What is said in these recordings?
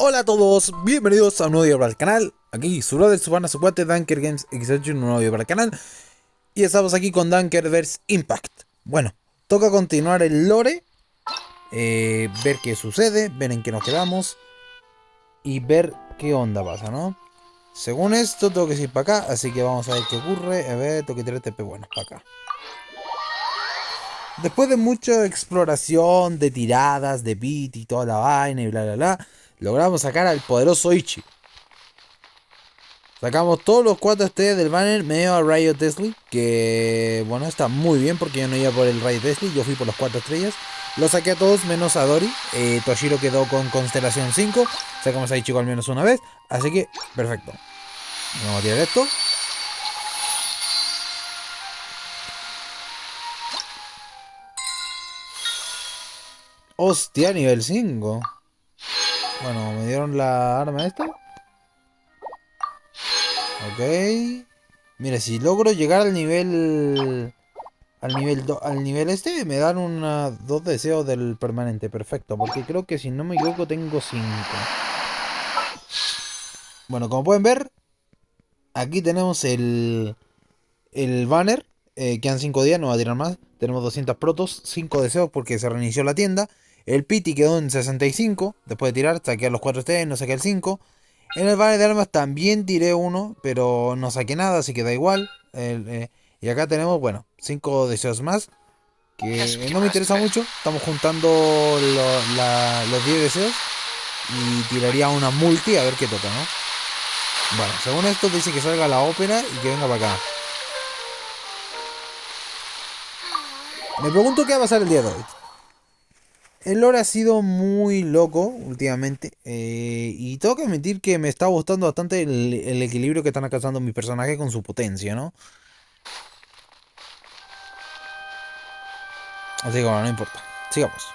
Hola a todos, bienvenidos a un nuevo video para el canal. Aquí su brother, su pana, su cuate, Danker Games X8, un nuevo video para el canal. Y estamos aquí con Dankerverse Impact. Bueno, toca continuar el lore, ver qué sucede, ver en qué nos quedamos y ver qué onda pasa, ¿no? Según esto tengo que ir para acá, así que vamos a ver qué ocurre. A ver, tengo que tirar TP, bueno, para acá. Después de mucha exploración, de tiradas, de beat y toda la vaina y bla bla bla, logramos sacar al poderoso Ichi. Sacamos todos los 4 estrellas del banner, medio a Rayo Tesla, que bueno, está muy bien porque yo no iba por el Rayo Tesla, yo fui por los 4 estrellas. Lo saqué a todos menos a Dori. Toshiro quedó con Constelación 5. Sacamos a Ichigo al menos una vez, así que perfecto. Vamos a tirar esto. Hostia, nivel 5. Bueno, me dieron la arma esta. Ok. Mira, si logro llegar al nivel... Al nivel este me dan dos deseos del permanente. Perfecto, porque creo que si no me equivoco tengo 5. Bueno, como pueden ver, aquí tenemos el banner. Quedan 5 días, no va a tirar más. Tenemos 200 protos, 5 deseos porque se reinició la tienda. El piti quedó en 65. Después de tirar, saqué a los 4 estrellas, no saqué el 5. En el banner de armas también tiré uno, pero no saqué nada, así que da igual. Y acá tenemos, bueno, 5 deseos más. Que no me interesa mucho. Estamos juntando los 10 deseos. Y tiraría una multi a ver qué toca, ¿no? Bueno, según esto dice que salga la ópera y que venga para acá. Me pregunto qué va a pasar el día de hoy. El lore ha sido muy loco últimamente. Y tengo que admitir que me está gustando bastante el equilibrio que están alcanzando mis personajes con su potencia, ¿no? Así que bueno, no importa. Sigamos.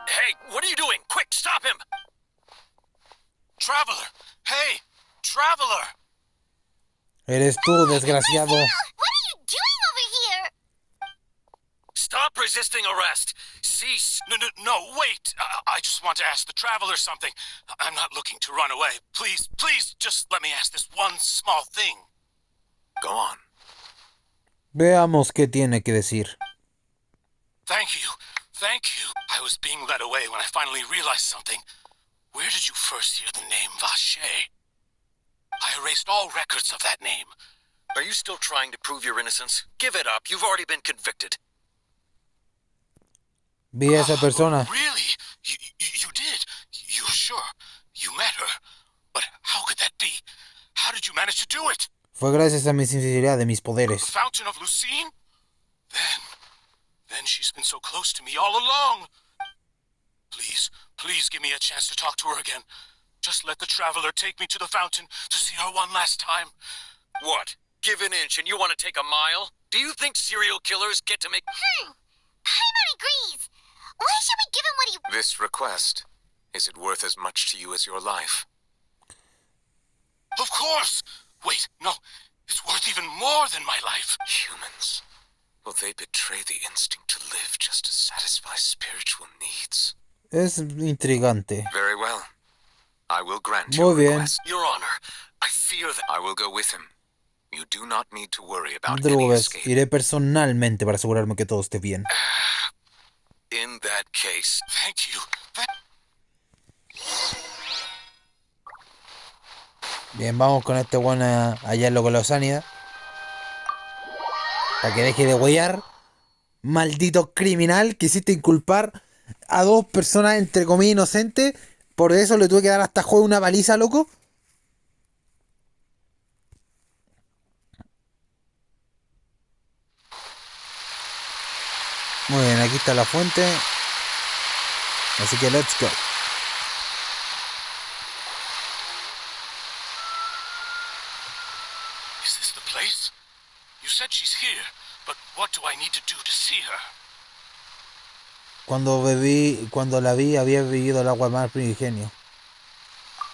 Hey, what are you doing? Quick, stop him! Traveler! Hey, Traveler! Eres tú, desgraciado. What are you doing over here? Stop resisting arrest! Cease! No, wait! I just want to ask the Traveler something. I'm not looking to run away. Please, just let me ask this one small thing. Go on. Veamos qué tiene que decir. Thank you. I was being led away when I finally realized something. Where did you first hear the name Vache? I erased all records of that name. Are you still trying to prove your innocence? Give it up. You've already been convicted. Vi a esa persona. Really? You did? You sure? You met her? But how could that be? How did you manage to do it? Fue gracias a mi sinceridad de mis poderes. The Fountain of Lucine? Then she's been so close to me all along. Please give me a chance to talk to her again. Just let the Traveler take me to the fountain to see her one last time. What? Give an inch and you want to take a mile? Do you think serial killers get to make... Paimon agrees. Why should we give him what he... This request, is it worth as much to you as your life? Of course! Wait, no. It's worth even more than my life. Humans. Will they betray the instinct to live just to satisfy spiritual needs? Es intrigante. Very well. I will grant Muy your bien. request. Your Honor, I fear that I will go with him. You do not need to worry about any Drubes, escape. iré personalmente para asegurarme que todo esté bien. In that case, thank you. Bien, vamos con este bueno allá en lo con la sanidad. Para que deje de huellar. Maldito criminal, quisiste inculpar a dos personas entre comillas inocentes. Por eso le tuve que dar hasta juego una baliza, loco. Muy bien, aquí está la fuente. Así que let's go. Is this the place? You said she's here, but what do I need to do to see her? Cuando la vi, había bebido el agua mar primigenio.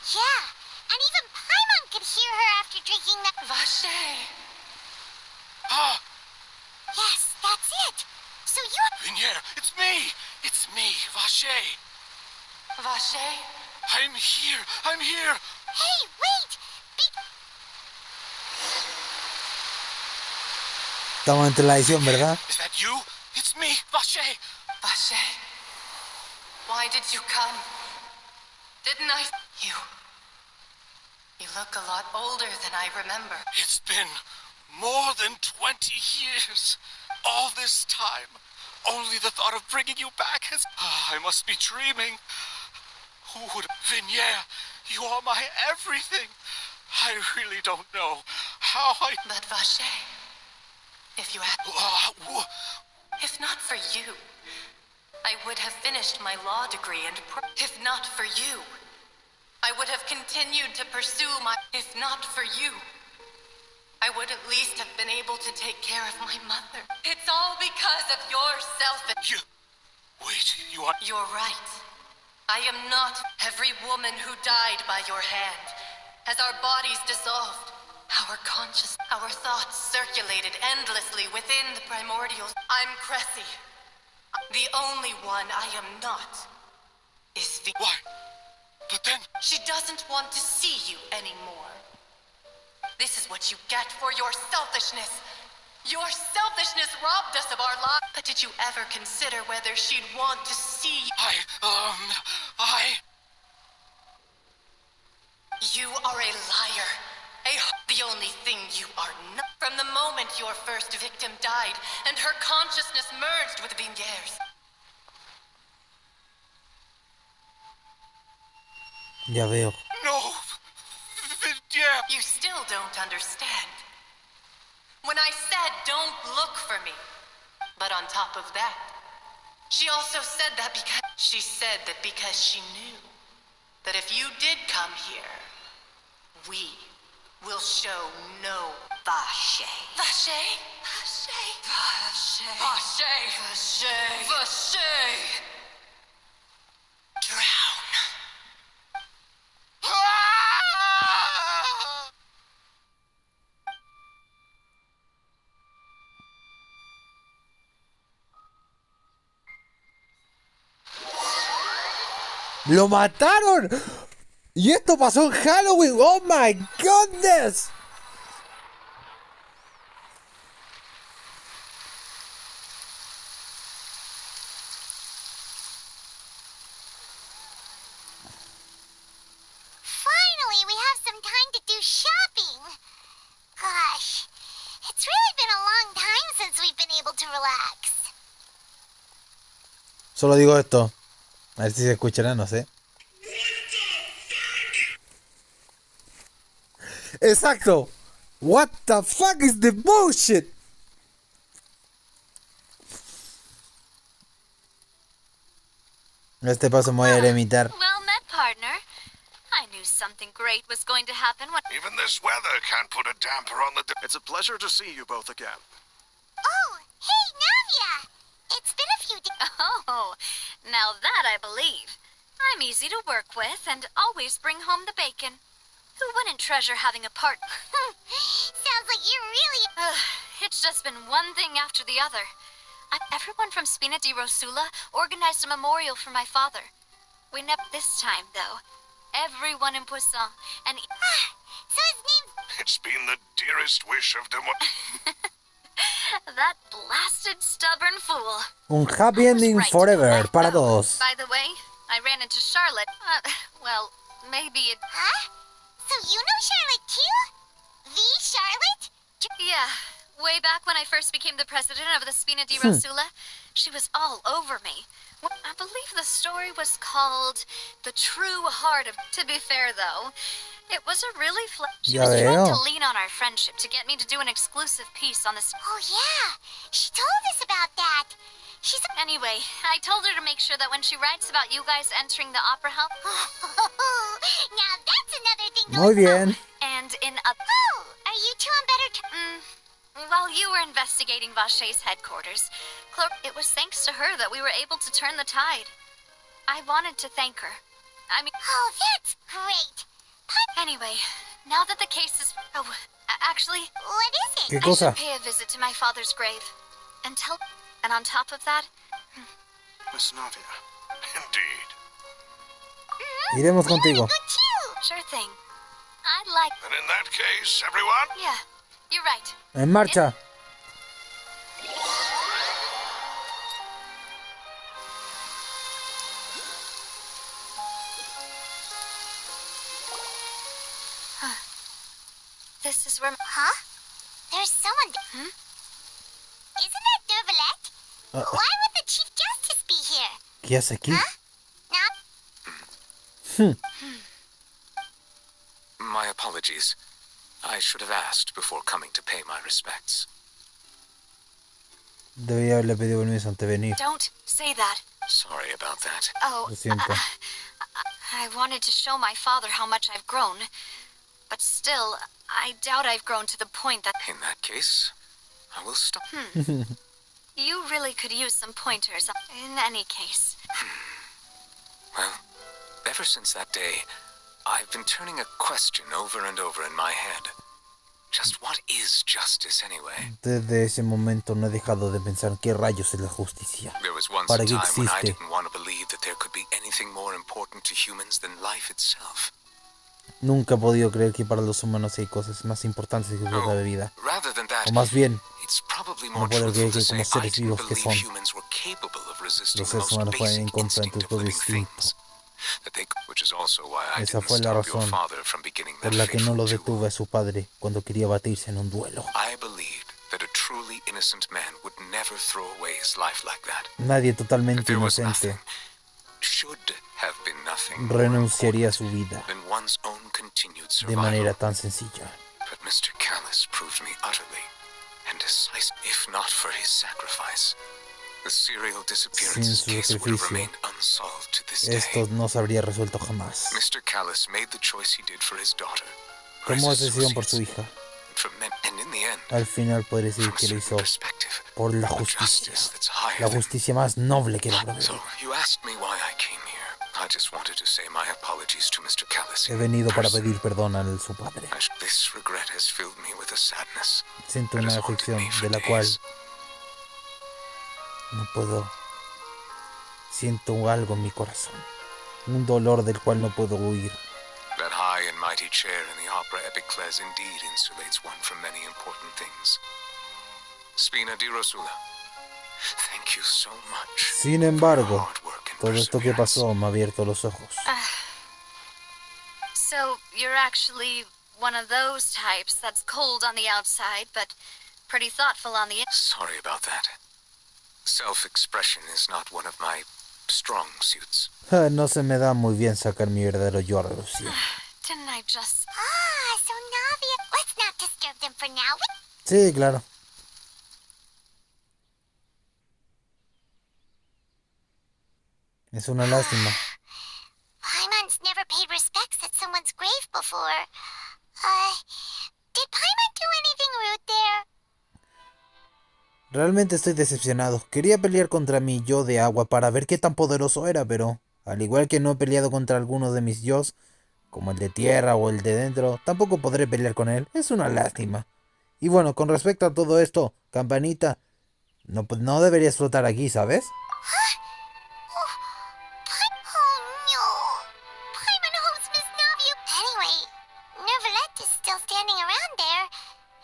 Yeah, and even Paimon could hear her after drinking that... Vache! Ah! Yes, that's it. So you... Vignier, it's me! It's me, Vache. Vache? I'm here! I'm here! Hey, wait! Estamos en televisión, ¿verdad? Is that you? It's me, Vache! Vache? Why did you come? Didn't I... You look a lot older than I remember. It's been more than 20 years. All this time. Only the thought of bringing you back has... I must be dreaming. Who would... Vignier, you are my everything. I really don't know how I... But Vache, if you had... If not for you, I would have finished my law degree and... If not for you, I would have continued to pursue my... If not for you, I would at least have been able to take care of my mother. It's all because of your selfish... You... Wait, you are... You're right. I am not every woman who died by your hand. As our bodies dissolved, our thoughts circulated endlessly within the primordials. I'm Cressy. The only one I am not is the... Why? But then... She doesn't want to see you anymore. This is what you get for your selfishness. Your selfishness robbed us of our lives. But did you ever consider whether she'd want to see you? You are a liar. The only thing you are not. From the moment your first victim died and her consciousness merged with Vignier's. Ya veo. No! Vignier! You still don't understand. When I said don't look for me. But on top of that, she also said that because she knew that if you did come here, we will show no Vache. Vache? Vache? Vache? Vache? Vache? Vache? Drown. ¡Lo mataron! Y esto pasó en Halloween. ¡Oh my goodness! Finally, we have some time to do shopping. Gosh, it's really been a long time since we've been able to relax. Solo digo esto. A ver si se escuchará, no sé. Exacto. What the fuck is the bullshit? Este paso me voy a ir a imitar. Well met, partner. I knew something great was going to happen when... Even this weather can't put a damper on the... It's a pleasure to see you both again. Oh, hey, Navia! It's been a few days. Oh, now that I believe. I'm easy to work with and always bring home the bacon. Who wouldn't treasure having a partner? Sounds like you're really... It's just been one thing after the other. Everyone from Spina di Rosula organized a memorial for my father. We never... This time, though, everyone in Poisson and... So his name's... It's been the dearest wish of them. That blasted stubborn fool. Un happy ending Right, forever well, para todos. By the way, I ran into Charlotte. Well, maybe it... Huh? So you know Charlotte too? The Charlotte? Yeah, way back when I first became the president of the Spina di Rosula, she was all over me. I believe the story was called The True Heart of... To be fair, though, it was a really... She Ya was trying veo. to lean on our friendship to get me to do an exclusive piece on this... Oh yeah, she told us about that. She's... Anyway, I told her to make sure that when she writes about you guys entering the opera house... Now that's another thing to Muy look bien. And in a... Oh, are you two on better terms? While you were investigating Vache's headquarters, it was thanks to her that we were able to turn the tide. I wanted to thank her. I mean... Oh, that's great. Anyway, now that the case is... Oh, actually, What is it? ¿Qué I cosa? should pay a visit to my father's grave. And on top of that, Miss Navia. Indeed. Iremos contigo. Go too. Sure thing. I'd like... And in that case, everyone, Yeah, you're right. En marcha. This is where... Huh? There's someone. Isn't that Dervalet? Why would the Chief Justice be here? ¿Qué hace aquí? Now, My apologies. I should have asked before coming to pay my respects. Debería haberle pedido permiso antes de venir. Don't say that. Sorry about that. Oh, Lo siento. I wanted to show my father how much I've grown. But still, I doubt I've grown to the point that... In that case, I will stop. You really could use some pointers. In any case. Well, ever since that day, I've been turning a question over and over in my head. Just what is justice anyway? Desde ese momento no he dejado de pensar qué rayos es la justicia. There was once ¿Para a qué time when I existe? didn't want to believe that there could be anything more important to humans than life itself. Nunca he podido creer que para los humanos hay cosas más importantes que la vida. Rather than that, O más bien, it's probably no more puedo truthful creer to que say como I seres didn't vivos que believe son, humans were capable of resisting los the seres most humanos pueden ir en basic contra de instinct tu of propio living instinto. things. Which is also why I Esa didn't fue la stop your razón father from beginning por that la que no lo fateful detuve duel. a su padre cuando quería batirse en un duelo. I believed that a truly innocent man would never throw away his life like that. Nadie That totalmente there was inocente nothing, should have been nothing more renunciaría a su important vida than one's own continued de survival. manera tan sencilla. But Mr. Callis proved me utterly and decisive. If not for his sacrifice, the serial disappearances Sin su case would have sacrificio, remained unsolved to this day. Esto no se habría resuelto jamás. Mr. Callis made the choice he did for his daughter. for Tomó his esa decisión por su associates, hija. and in the end, Al final podría decir from a que lo certain hizo perspective, por la a justicia. justice that's higher La than... justicia más noble que la So, verdad. you asked me why I came here. I just wanted to say my apologies to Mr. Callis. He venido para person. pedir perdón a su padre. This regret has filled me with a sadness Siento that una has haunted aflicción me for de la cual days. no puedo. Siento algo en mi corazón. Un dolor del cual no puedo huir. That high and mighty chair in the opera epiclese indeed insulates one from many important things. Spina di Rosula, thank you so much. Sin embargo, Hard work and todo esto que perseverance. pasó me ha abierto los ojos. So, you're actually one of those types that's cold on the outside, but pretty thoughtful on the inside. Sorry about that. Self-expression is not one of my strong suits. No se me da muy bien sacar mi verdadero yo a relucir. Didn't I just... so Navia. Let's not disturb them for now. Sí, claro. Es una lástima. Paimon's never paid respects at someone's grave before. Did Paimon do anything rude there? Realmente estoy decepcionado. Quería pelear contra mi yo de agua para ver qué tan poderoso era, pero al igual que no he peleado contra algunos de mis yos, como el de tierra o el de dentro, tampoco podré pelear con él. Es una lástima. Y bueno, con respecto a todo esto, Campanita, no deberías flotar aquí, ¿sabes? Oh no. Paimon hopes Miss Navia. Anyway, Nervalet is still standing around there.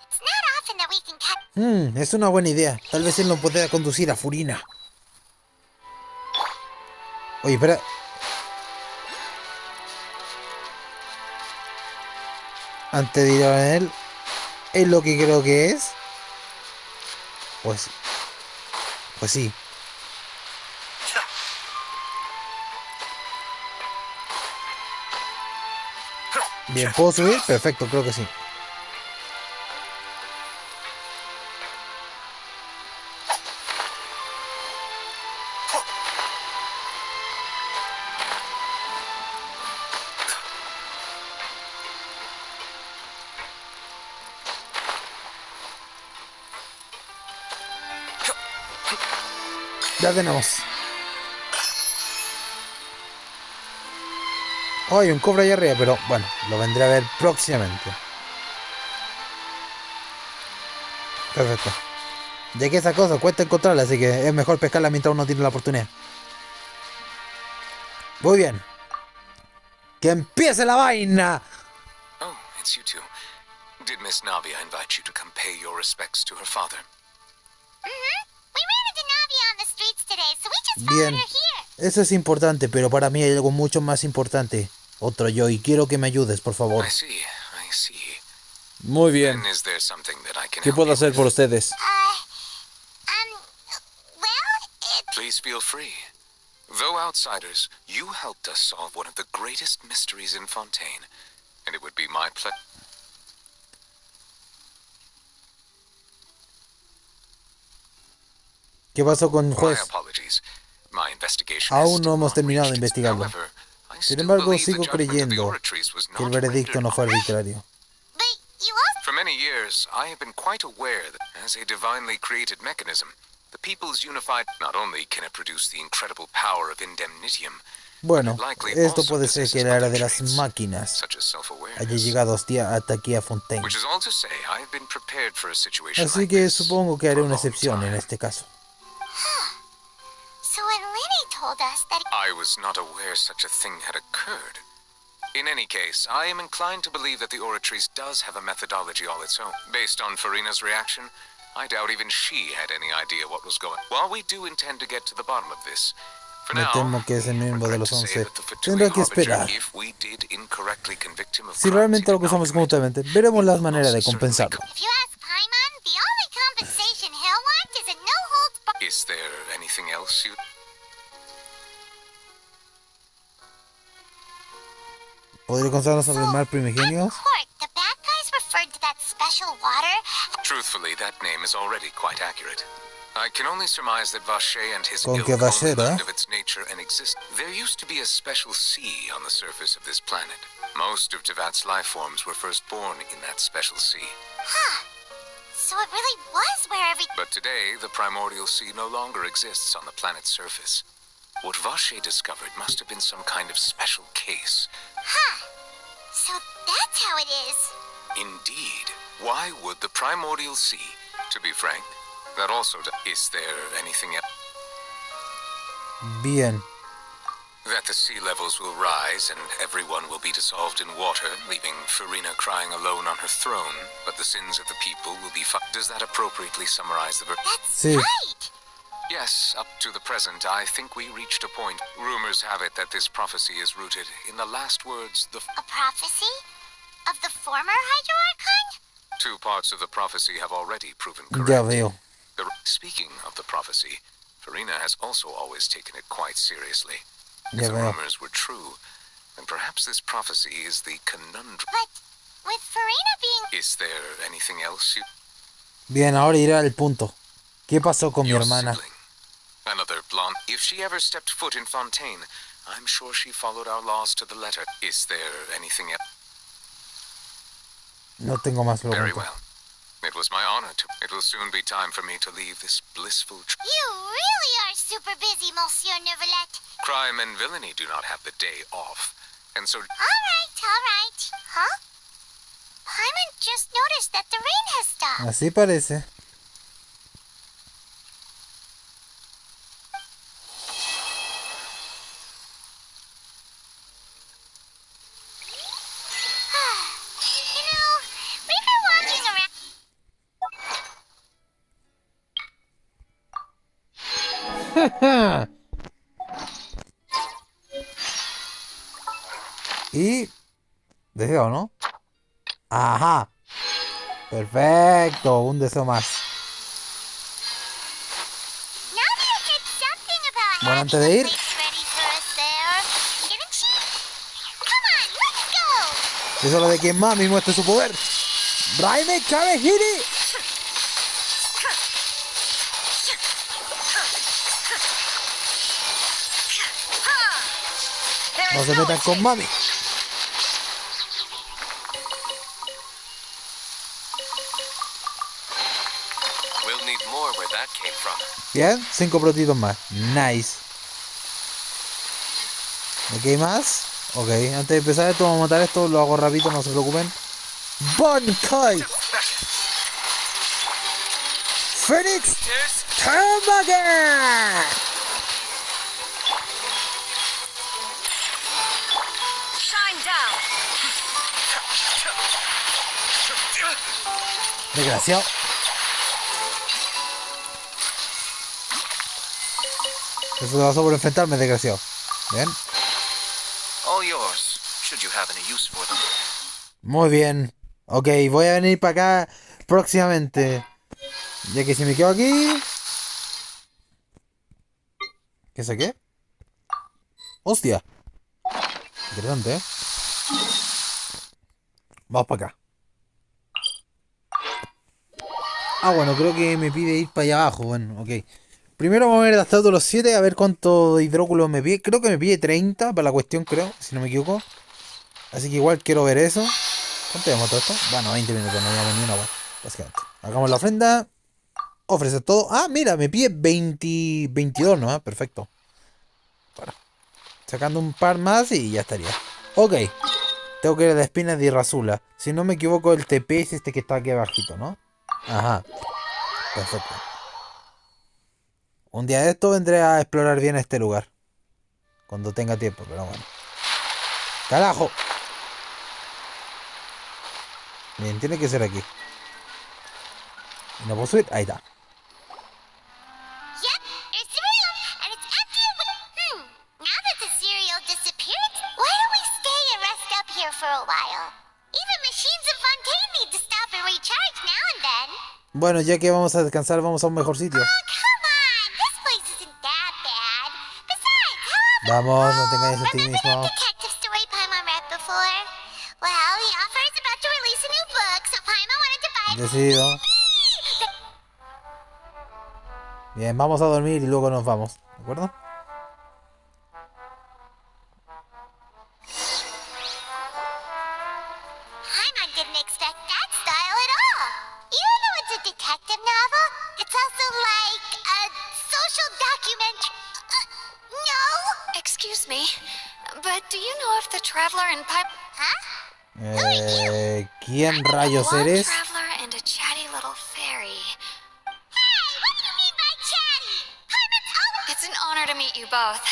It's not often that we can catch. Es una buena idea. Tal vez él no pueda conducir a Furina. Oye, espera. Antes de ir a él, ¿es lo que creo que es? Pues sí. Bien, ¿puedo subir? Perfecto, creo que sí. Ya tenemos. Oh, hay un cobra allá arriba, pero bueno, lo vendré a ver próximamente. Perfecto. Ya que esa cosa cuesta encontrarla, así que es mejor pescarla mientras uno tiene la oportunidad. Muy bien. ¡Que empiece la vaina! Oh, it's you two. Did Miss Navia invite you to come pay your respects to her father? Mm-hmm. We ran into Navia on the streets today, so we just followed Bien. her here. Eso es importante, pero para mí hay algo mucho más importante. Otro yo, y quiero que me ayudes, por favor. I see. Muy bien. Then is there something that I can ¿Qué help puedo you hacer with? por ustedes? Please feel free. Though outsiders, you helped us solve one of the greatest mysteries in Fontaine, and it would be my pleasure. ¿Qué pasó con el My juez? apologies. My investigation Aún is no still hemos terminado de unreached. investigarlo. However, I Sin still embargo, believe sigo the judgment of the creyendo oratories was que el not veredicto no fue rendered. arbitrario. But you also... For many years, I have been quite aware that, as a divinely created mechanism, the people's unified not only can it produce the incredible power of indemnitium, Bueno, but it likely esto also puede ser que possesses la era other de las traits, máquinas such as haya self-awareness. llegado hasta aquí a Fontaine. Which is all to say, I have been prepared for a situation Así like que this supongo que haré for a una long excepción en time. este caso. So when Lenny told us that... I was not aware such a thing had occurred. In any case, I am inclined to believe that the Oratrice does have a methodology all its own. Based on Farina's reaction, I doubt even she had any idea what was going on. While we do intend to get to the bottom of this, for Me now, temo que ese miembro de regret los to say 11 that the Fatui tendrá que Harbinger, esperar. if we did incorrectly convict him of Si crimes he realmente lo did not acusamos commit, injustamente, veremos las he maneras de most certainly compensarlo. If you ask Paimon, the only compensation he'll want is a no-holds-barred... Is there anything else you... ¿Podría contarnos sobre el mar primigenio? At court, the bad guys referred to that special water... Truthfully, that name is already quite accurate. I can only surmise that Vache and his Con ilk que only Vache, learned of its nature and exist. There used to be a special sea on the surface of this planet. Most of Tevat's life forms were first born in that special sea. Huh. So it really was where every... But today, the primordial sea no longer exists on the planet's surface. What Vache discovered must have been some kind of special case. Huh. So that's how it is. Indeed. Why would the primordial sea, to be frank, that also... Is there anything else? Bien. That the sea levels will rise and everyone will be dissolved in water, leaving Farina crying alone on her throne, but the sins of the people will be... Does that appropriately summarize the... That's Sí. right. Yes, up to the present, I think we reached a point. Rumors have it that this prophecy is rooted in the last words, the... A prophecy? Of the former Hydroarchon? Two parts of the prophecy have already proven correct. Ya veo. Speaking of the prophecy, Farina has also always taken it quite seriously. Ya If the veo. rumors were true, then perhaps this prophecy is the conundrum. But with Farina being... Is there anything else you... Bien, ahora iré al punto. ¿Qué pasó con mi Your hermana? sibling. Another blonde. If she ever stepped foot in Fontaine, I'm sure she followed our laws to the letter. Is there anything else? No tengo más Very preguntas. well. It was my honor to... It will soon be time for me to leave this blissful... You really are super busy, Monsieur Neuvillette. Crime and villainy do not have the day off. And so... All right. Huh? Paimon just noticed that the rain has stopped. Así parece. You know, we've been walking around... Y... Deseo, ¿no? Ajá. Perfecto. Un deseo más. Navia said something about Bueno, having antes de a ir... place ready for us there. Didn't she? Come on, let's go. Es hora de que Mami muestre su poder. ¡Raime Kabehiri! No se metan con Mami. We'll need more where that came from. Bien, 5 protitos más. Nice. ¿Ok más? Ok, antes de empezar esto vamos a matar esto. Lo hago rapidito, no se preocupen. Bankai Phoenix Hamburger. Shine down. Desgraciado. Eso te pasó por enfrentarme, desgraciado. Bien. All yours, should you have any use for them. Muy bien. Ok, voy a venir para acá próximamente. Ya que si me quedo aquí... ¿Qué saqué? ¡Hostia! Interesante, ¿eh? Vamos para acá. Ah, bueno, creo que me pide ir para allá abajo. Bueno, ok. Primero vamos a ver hasta todos los 7, a ver cuánto hidróculo me pide. Creo que me pide 30 para la cuestión, creo, si no me equivoco. Así que igual quiero ver eso. ¿Cuánto llevamos todo esto? Bueno, 20 minutos, no llevamos ni una hora, básicamente. Hagamos la ofrenda. Ofrece todo. Ah, mira, me pide 20, 22, ¿no? Perfecto. Bueno, sacando un par más y ya estaría. Ok. Tengo que ir a las espinas de Irrazula. Si no me equivoco, el TP es este que está aquí abajito, ¿no? Ajá. Perfecto. Un día de esto vendré a explorar bien este lugar. Cuando tenga tiempo, pero bueno. ¡Carajo! Bien, tiene que ser aquí. ¿Y no puedo subir? Ahí está. Yep, there's the room, and it's empty. Now that the cereal disappeared, why don't we stay and rest up here for a while? Even machines in Fontaine need to stop and recharge now and then. Bueno, ya que vamos a descansar, vamos a un mejor sitio. Oh, come on, this place isn't that bad. Besides, how often... Vamos, no te engañes a ti remember mismo. that detective story Paimon read before? Well, the author is about to release a new book, so Paimon wanted to buy it. Decidido. Bien, vamos a dormir y luego nos vamos. ¿De acuerdo? Paimon didn't expect that style at all. Even though it's a detective novel, it's also like a social documentary. No? Excuse me, but do you know if the traveler and pipe... Huh? ¿Quién rayos Blonde eres? traveler and a chatty little fairy. Hey, what do you mean by chatty? Paimon's always... It's an honor to meet you both.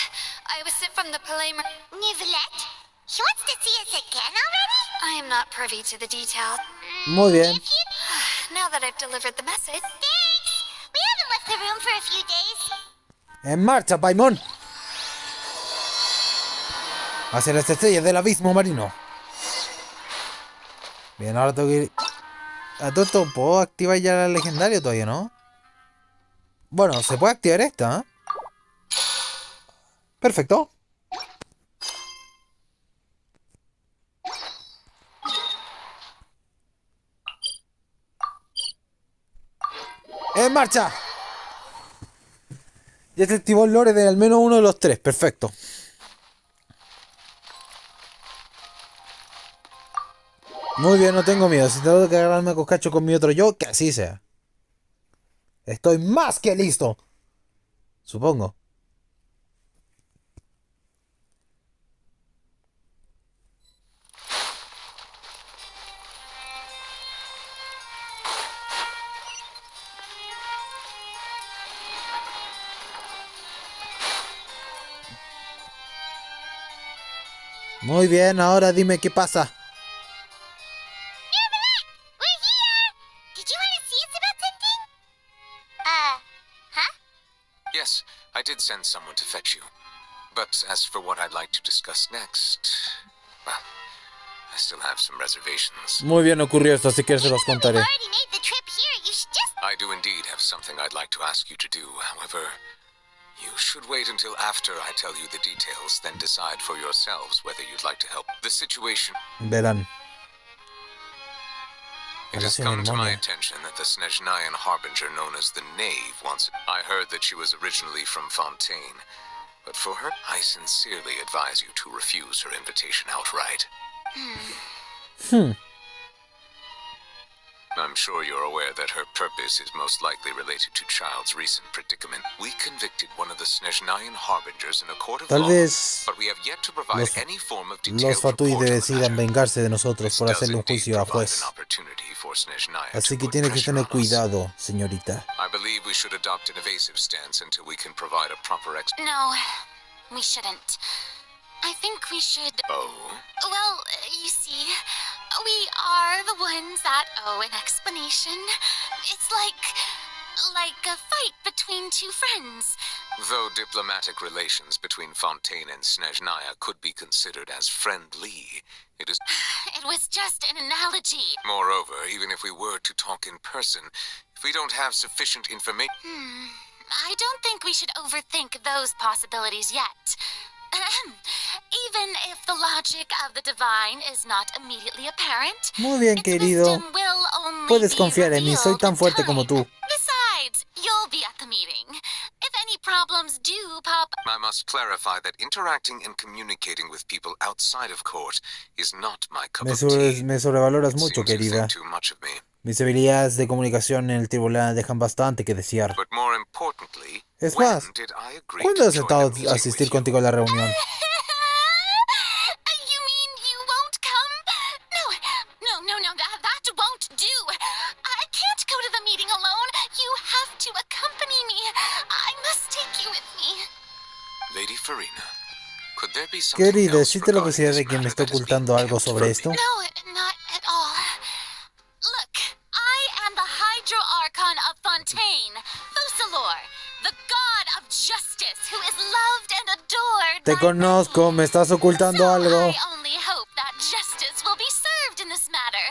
I was sent from the Palamer... Nivelette? She wants to see us again already? I am not privy to the details. Muy bien. If you... Now that I've delivered the message... Thanks! We haven't left the room for a few days. En marcha, Paimon. Hacia las estrellas del abismo marino. Bien, ahora tengo que ir... A todo esto, ¿puedo activar ya la legendaria todavía, no? Bueno, se puede activar esta, ¿eh? Perfecto. ¡En marcha! Ya se activó el lore de al menos uno de los tres. Perfecto. Muy bien, no tengo miedo. Si tengo que agarrarme a coscacho con mi otro yo, que así sea. Estoy más que listo. Supongo. Muy bien, ahora dime qué pasa. We're here! Did you want to see us about something? Huh? Yes, I did send someone to fetch you. But as for what I'd like to discuss next, well, I still have some reservations. Muy bien ocurrió esto, así que se los We've contaré. already made the trip here. You should just... I do indeed have something I'd like to ask you to do. However, you should wait until after I tell you the details, then decide for yourselves whether you'd like to help. The situation... Verán. It has Parece come to my demonio. attention that the Snezhnayan harbinger known as the Knave once... I heard that she was originally from Fontaine. But for her, I sincerely advise you to refuse her invitation outright. I'm sure you're aware that her purpose is most likely related to Child's recent predicament. We convicted one of the Snezhnayan harbingers in a court of Tal law, vez but we have yet to provide los, any form of los detailed Fatui report on the decidan matter. vengarse de nosotros This por does hacerle un indeed juicio a provide an juez. opportunity for Snezhnaya Así to que put tiene que pressure tener on us. cuidado, señorita. I believe we should adopt an evasive stance until we can provide a proper No, we shouldn't. I think we should... Oh? Well, you see, we are the ones that owe an explanation. It's like a fight between two friends. Though diplomatic relations between Fontaine and Snezhnaya could be considered as friendly, it is... It was just an analogy. Moreover, even if we were to talk in person, if we don't have sufficient information... I don't think we should overthink those possibilities yet. Even if the logic of the divine is not immediately apparent, Muy bien, its querido. wisdom will only Puedes be confiar en mí, soy revealed tan in fuerte como time. tú. Besides, you'll be at the meeting. If any problems do pop... I must clarify that interacting and communicating with people outside of court is not my cup of tea. Me sobrevaloras It mucho, seems you querida. think too much of me. Mis habilidades de comunicación en el tribunal dejan bastante que desear. But more importantly, Es when más, did I agree ¿cuándo to has join estado a meeting a asistir with you? contigo a la reunión? You mean you won't come? No, that won't do. I can't go to the meeting alone. You have to accompany me. I must take you with me. Lady Farina, could there be something Querida, else ¿existe la regarding posibilidad this de que me matter esté that is being ocultando algo kept sobre from esto? me? No, not at all. Look, I am the Hydro-Archon of Fontaine, Fussalor, the god of justice who is loved and adored Te by conozco, many. me estás ocultando So algo. I only hope that justice will be served in this matter.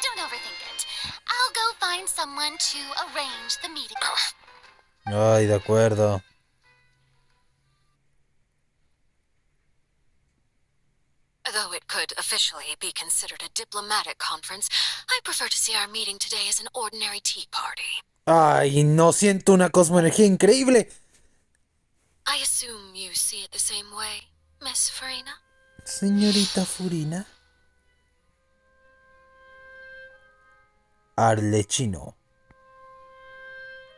Don't overthink it. I'll go find someone to arrange the meeting. Ay, de acuerdo. Though it could officially be considered a diplomatic conference, I prefer to see our meeting today as an ordinary tea party. Ay, no siento una cosmoenergía increíble. I assume you see it the same way, Miss Farina? Señorita Furina. Arlechino.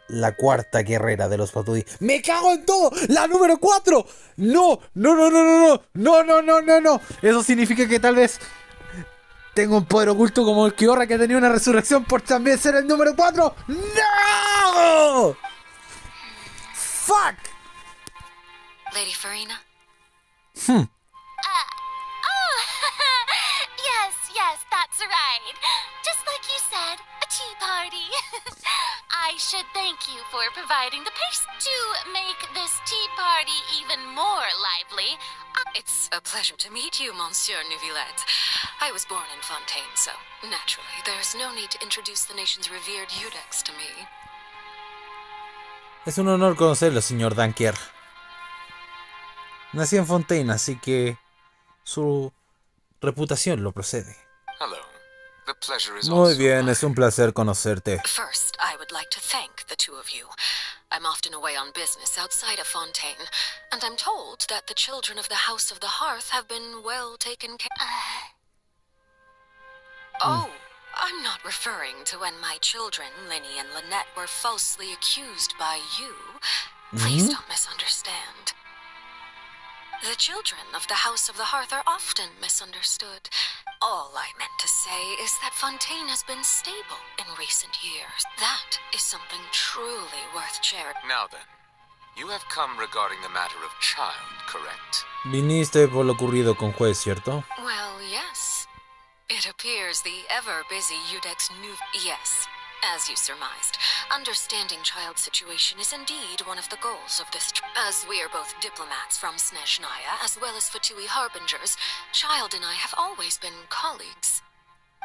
La cuarta guerrera de los Fatui. ¡Me cago en todo! ¡La número 4! ¡No! ¡No, no, no, no, no! ¡No, no, no, no, no! Eso significa que tal vez tengo un poder oculto como el Kiorra que tenía una resurrección por también ser el número 4. ¡No! ¡Fuck! Lady Farina? Yes, that's right. Just like you said, a tea party. I should thank you for providing the pace to make this tea party even more lively. It's a pleasure to meet you, Monsieur Neuvillette. I was born in Fontaine, so naturally, there's no need to introduce the nation's revered Eudex to me. Es un honor conocerlo, señor Danker. Nací en Fontaine, así que su reputación lo procede. Hello. The pleasure is Muy also bien, mine. es un placer conocerte. First, I would like to thank the two of you. I'm often away on business outside of Fontaine, and I'm told that the children of the House of the Hearth have been well taken care of. Oh, I'm not referring to when my children, Linny and Lynette, were falsely accused by you. Please don't misunderstand. The children of the House of the Hearth are often misunderstood. All I meant to say is that Fontaine has been stable in recent years. That is something truly worth cherishing. Now then, you have come regarding the matter of Child, correct? Viniste por lo ocurrido con juez, ¿cierto? Well, yes. It appears the ever-busy Eudex knew... Yes, as you surmised, understanding Child's situation is indeed one of the goals of this... As we are both diplomats from Snezhnaya, as well as Fatui harbingers, Child and I have always been colleagues.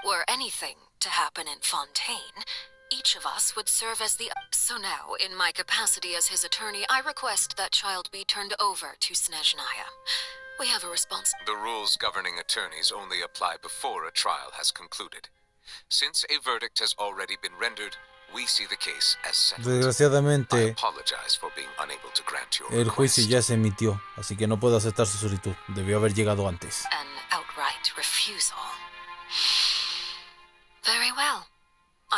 Were anything to happen in Fontaine, each of us would serve as the... So now, in my capacity as his attorney, I request that Child be turned over to Snezhnaya. We have a response... The rules governing attorneys only apply before a trial has concluded. Since a verdict has already been rendered, we see the case as settled. I Desgraciadamente, apologize for being unable to grant your el juicio request. ya se emitió, así que no puedo aceptar su solicitud. Debió haber llegado antes. An outright refusal. Very well.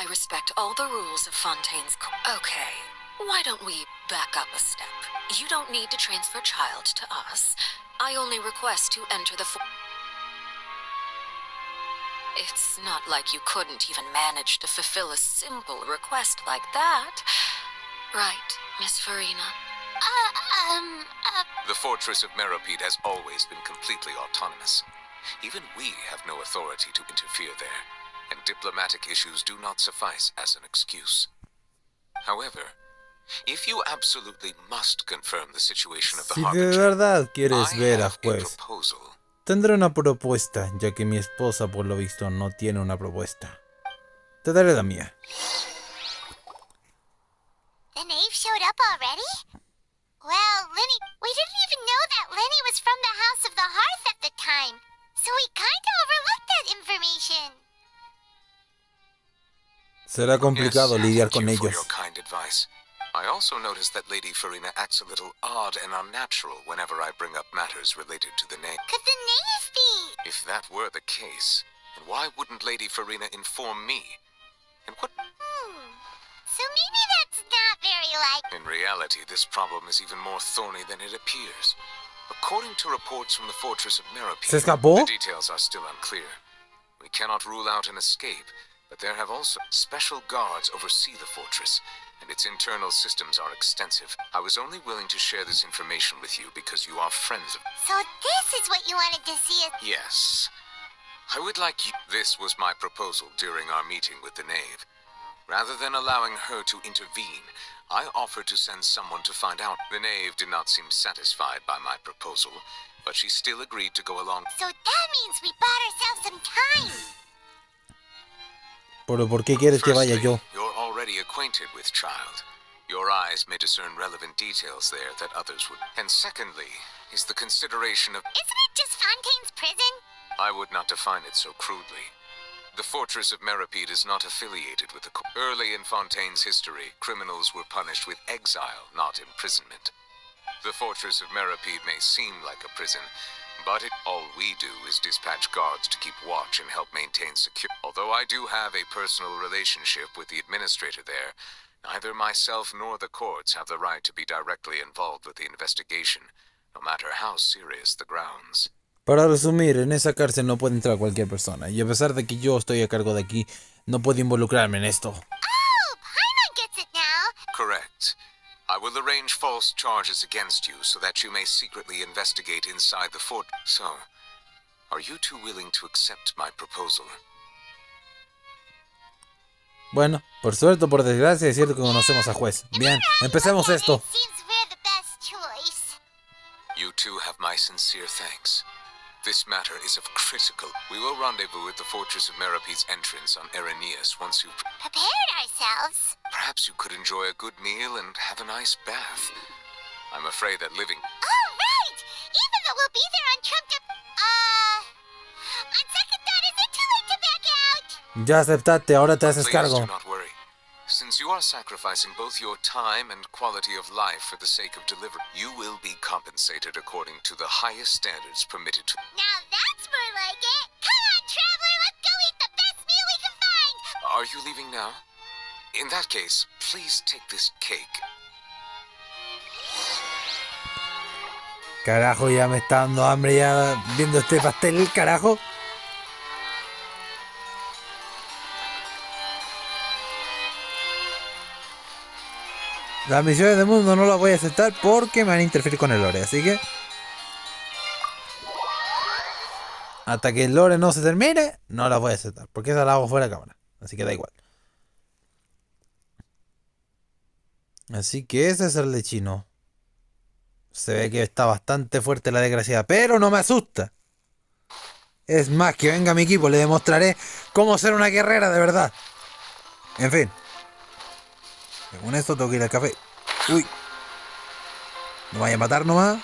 I respect all the rules of Fontaine's Okay, why don't we back up a step? You don't need to transfer child to us. I only request to enter the It's not like you couldn't even manage to fulfill a simple request like that. Right, Miss Farina? The fortress of Meropide has always been completely autonomous. Even we have no authority to interfere there, and diplomatic issues do not suffice as an excuse. However, if you absolutely must confirm the situation of the Si de harbor, verdad I quieres ver a have a juez, proposal. tendré una propuesta, ya que mi esposa por lo visto no tiene una propuesta. Te daré la mía. The knave showed up already? Well, Lenny, we didn't even know that Lenny was from the House of the Hearth at the time, so we kinda overlooked that information. Será complicado Yes, lidiar thank con you for ellos. your kind advice. I also noticed that Lady Farina acts a little odd and unnatural whenever I bring up matters related to the name. Could the knave be? If that were the case, then why wouldn't Lady Farina inform me? And what? So maybe that's not very likely. In reality, this problem is even more thorny than it appears. According to reports from the fortress of ¿Se Meropide, escapó? the details are still unclear. We cannot rule out an escape, but there have also special guards oversee the fortress, and its internal systems are extensive. I was only willing to share this information with you because you are friends of... So this is what you wanted to see us. Yes. I would like you... This was my proposal during our meeting with the knave. Rather than allowing her to intervene, I offered to send someone to find out. The knave did not seem satisfied by my proposal, but she still agreed to go along. So that means we bought ourselves some time. Pero ¿por qué quieres que vaya yo? You're already acquainted with Child. Your eyes may discern relevant details there that others would. And secondly, is the consideration of... Isn't it just Fontaine's prison? I would not define it so crudely. The fortress of Meropide is not affiliated with the... Early in Fontaine's history, criminals were punished with exile, not imprisonment. The fortress of Meropide may seem like a prison, but all we do is dispatch guards to keep watch and help maintain security. Although I do have a personal relationship with the administrator there, neither myself nor the courts have the right to be directly involved with the investigation, no matter how serious the grounds. Para resumir, en esa cárcel no puede entrar cualquier persona, y a pesar de que yo estoy a cargo de aquí, no puedo involucrarme en esto. Oh, Paimon gets it now. Correct. I will arrange false charges against you so that you may secretly investigate inside the fort. So, are you two willing to accept my proposal? Bueno, por suerte o por desgracia es cierto que conocemos a juez. Bien, empecemos esto. It seems we're the best choice. You two have my sincere thanks. This matter is of critical. We will rendezvous at the fortress of Meropide's entrance on Irenaeus once you've... Prepared ourselves. Perhaps you could enjoy a good meal and have a nice bath. I'm afraid that living... Oh, right! Even though we'll be there on trumped up... On second thought, is it too late to back out? Ya aceptaste, ahora te haces Please cargo. do not worry. Since you are sacrificing both your time and quality of life for the sake of delivery, you will be compensated according to the highest standards permitted to... Now that's more like it. Come on, traveler, let's go eat the best meal we can find. Are you leaving now? In that case, please take this cake. Carajo, ya me está dando hambre ya viendo este pastel, carajo. Las misiones de mundo no las voy a aceptar porque me van a interferir con el lore, así que... Hasta que el lore no se termine, no las voy a aceptar, porque esa la hago fuera de cámara, así que da igual. Así que ese es el Arlechino. Se ve que está bastante fuerte la desgraciada, pero no me asusta. Es más, que venga mi equipo, le demostraré cómo ser una guerrera de verdad. En fin. Con esto tengo que ir al café. Uy. No vaya a matar nomás.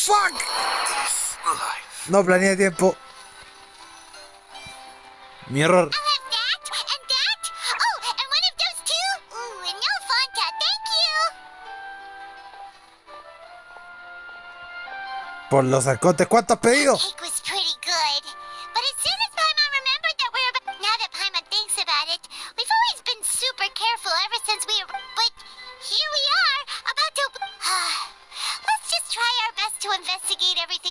¡Fuck! No planeé tiempo. Mi error. I'll have that, and that. Oh, and one of those too. Ooh, and no Fanta, thank you. Por los arcotes, ¿cuánto has pedido? Cake was pretty good. But as soon as Paimon remembered that we're about... Now that Paimon thinks about it, we've always been super careful ever since we... But here we are, about to... Let's just try our best to investigate everything.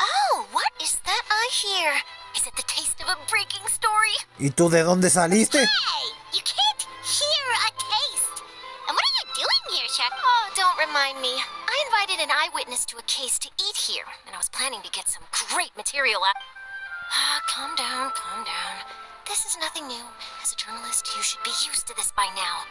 Oh, what is that I hear? Is it the taste of a breaking story? ¿Y tú de dónde saliste? Hey! You can't hear a taste! And what are you doing here, Chef? Oh, don't remind me. I invited an eyewitness to a case to eat here, and I was planning to get some great material out. Calm down, calm down. This is nothing new. As a journalist, you should be used to this by now.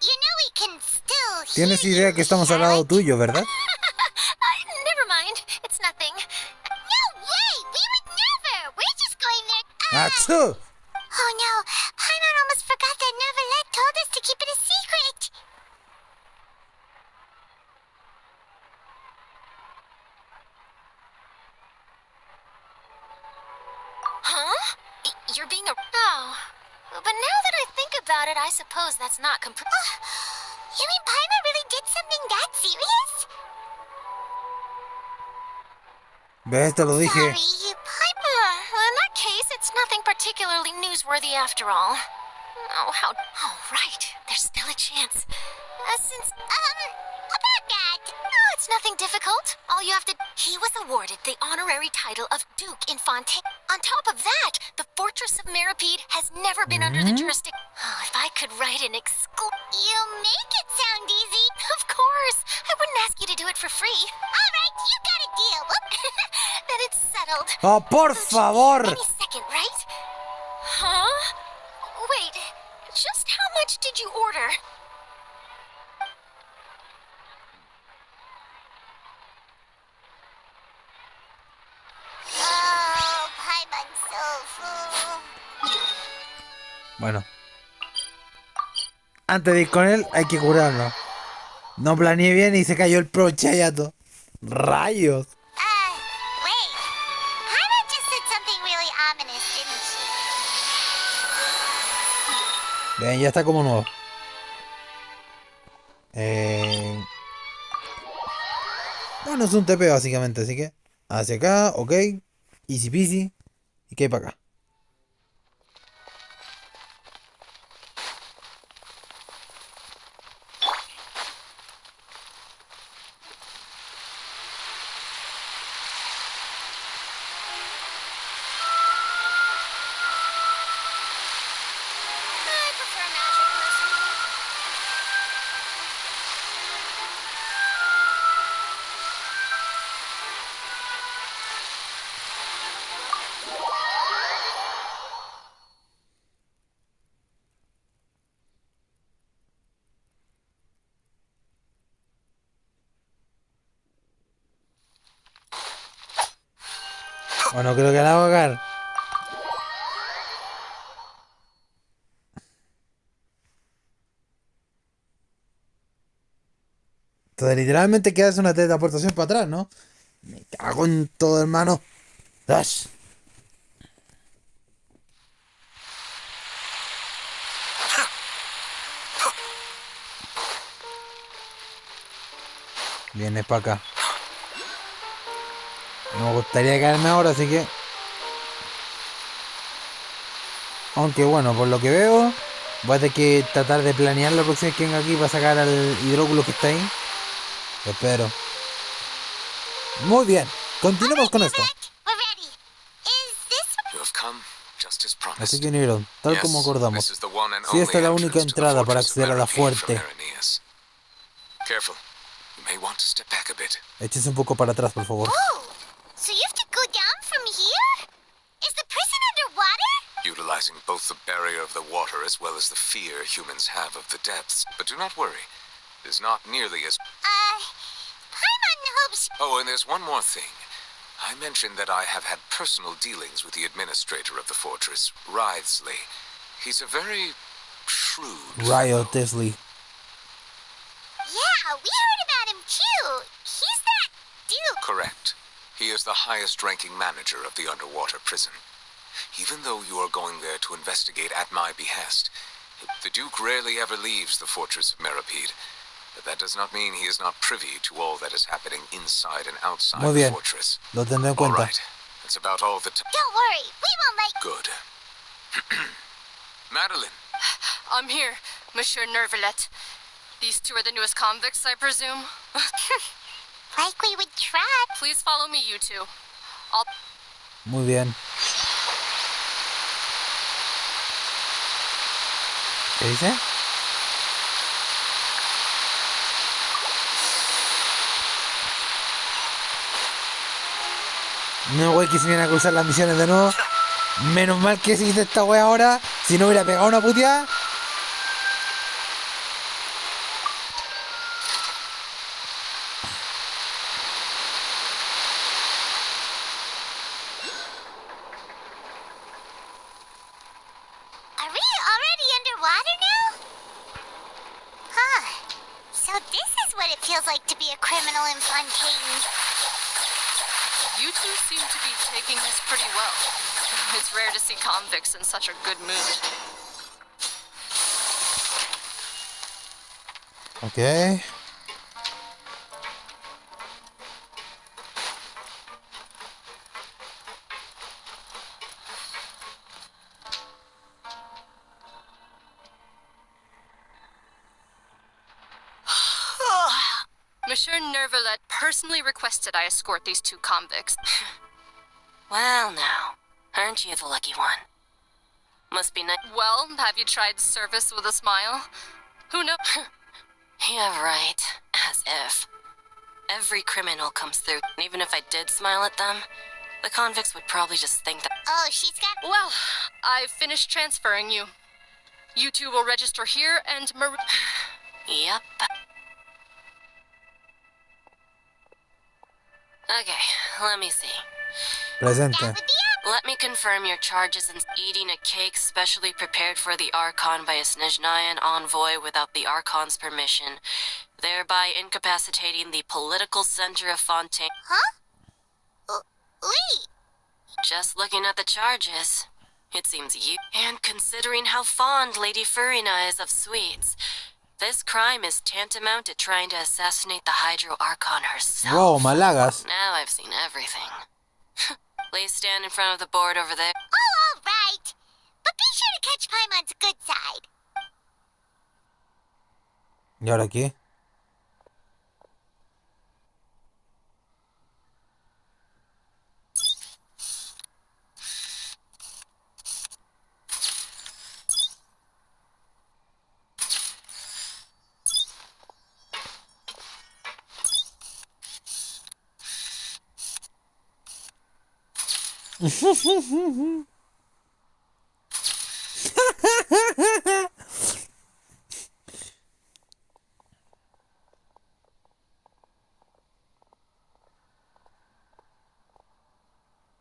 You know we can still hear Tienes idea que estamos al lado tuyo, ¿verdad? Never mind. It's nothing. No way! We would never! We're just going there... ¡Achú! Oh no! Paimon almost forgot that Neverlet told us to keep it a secret! Huh? You're being a... Oh. But now that I think about it, I suppose that's not complete... You mean Paimon really did something that serious? ¿Ves? Te lo dije. Sorry, Paimon. Well, in that case, it's nothing particularly newsworthy after all. Oh, how... Oh, right. There's still a chance. About that. Oh, it's nothing difficult. All you have to... He was awarded the honorary title of Duke in Fontaine. On top of that, the Fortress of Meripede has never been under the jurisdiction... Oh, if I could write an You make it sound easy. Of course. I wouldn't ask you to do it for free. All right, you got a deal. Then it's settled. ¡Oh, por favor! Any second, right? Huh? Wait, just how much did you order? Oh, Paimon's so full. Bueno. Antes de ir con él, hay que curarlo. No planeé bien y se cayó el prochayato. ¡Rayos! Wait. Paimon just said something really ominous, didn't she? Bien, ya está como nuevo. Bueno, es un TP básicamente, así que... Hacia acá, ok. Easy peasy. Y que hay para acá. I prefer magic personally. Bueno, creo que la voy a cagar. Entonces literalmente quedas una teleportación para atrás, ¿no? Me cago en todo, hermano. Dash. Vienes para acá. No me gustaría caerme ahora, así que... Aunque bueno, por lo que veo, voy a tener que tratar de planear la próxima vez que venga aquí para sacar al hidróculo que está ahí. Espero. Muy bien, continuemos con esto. We're ready. Is this... You have come just as promised. Así que Nero, tal Yes, como acordamos. this is the one and Sí, esta es la only única entrance to the entrada para fortress of acceder a la Meripede from fuerte. Erinias. Careful. You may want to step back a bit. Échese un poco para atrás, por favor. Oh, so you have to go down from here? Is the prison underwater? Utilizing both the barrier of the water as well as the fear humans have of the depths. But do not worry. It is not nearly as... Paimon hopes... Oh, and there's one more thing. I mentioned that I have had personal dealings with the administrator of the fortress, Wriothesley. He's a very shrewd fellow. Riotously. Yeah, we heard about him too. He's that dude. Correct. He is the highest-ranking manager of the underwater prison. Even though you are going there to investigate at my behest, the Duke rarely ever leaves the fortress of Meripede. But that does not mean he is not privy to all that is happening inside and outside Muy the bien. fortress. Lo tendré en All cuenta. right. That's about all the time. Don't worry, we won't let Good. Madeline. I'm here, Monsieur Nervalet. These two are the newest convicts, I presume? like we would try. Please follow me, you two. Muy bien. ¿Qué dice? No, güey, que se vienen a cruzar las misiones de nuevo. Menos mal que se hizo esta wea ahora. Si no hubiera pegado una puteada. Are we already underwater now? Huh. So this is what it feels like to be a criminal in Fontaine. You two seem to be taking this pretty well. It's rare to see convicts in such a good mood. Ok. Monsieur Nervalet personally requested I escort these two convicts. Well, now, aren't you the lucky one? Must be nice. Well, have you tried service with a smile? Who knows? Yeah, right. As if. Every criminal comes through, and even if I did smile at them, the convicts would probably just think that. Oh, she's got... Well, I've finished transferring you. You two will register here, and Yep. Okay, let me see. Presente. That would be it. Let me confirm your charges in eating a cake specially prepared for the Archon by a Snezhnayan envoy without the Archon's permission, thereby incapacitating the political center of Fontaine. Huh? Wait. Just looking at the charges, it seems you... And considering how fond Lady Furina is of sweets, this crime is tantamount to trying to assassinate the Hydro Archon herself. Wow, malagas. Now I've seen everything. Please stand in front of the board over there. Oh, all right. But be sure to catch Paimon's good side. ¿Y ahora qué?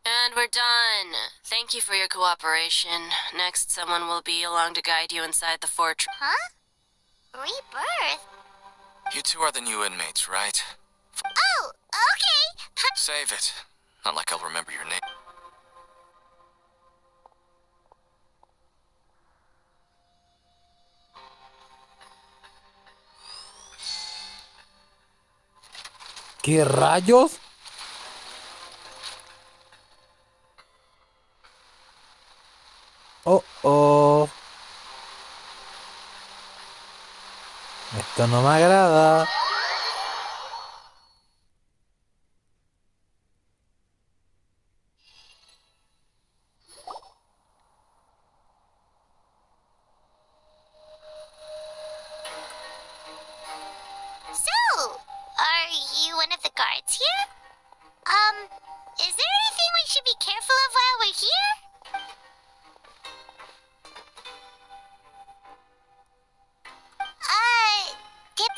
And we're done. Thank you for your cooperation. Next, someone will be along to guide you inside the fortress. Huh? Rebirth? You two are the new inmates, right? Oh, okay. Save it. Not like I'll remember your name. ¿Qué rayos? Oh, oh. Esto no me agrada. So, are you one of the guards here? Is there anything we should be careful of while we're here?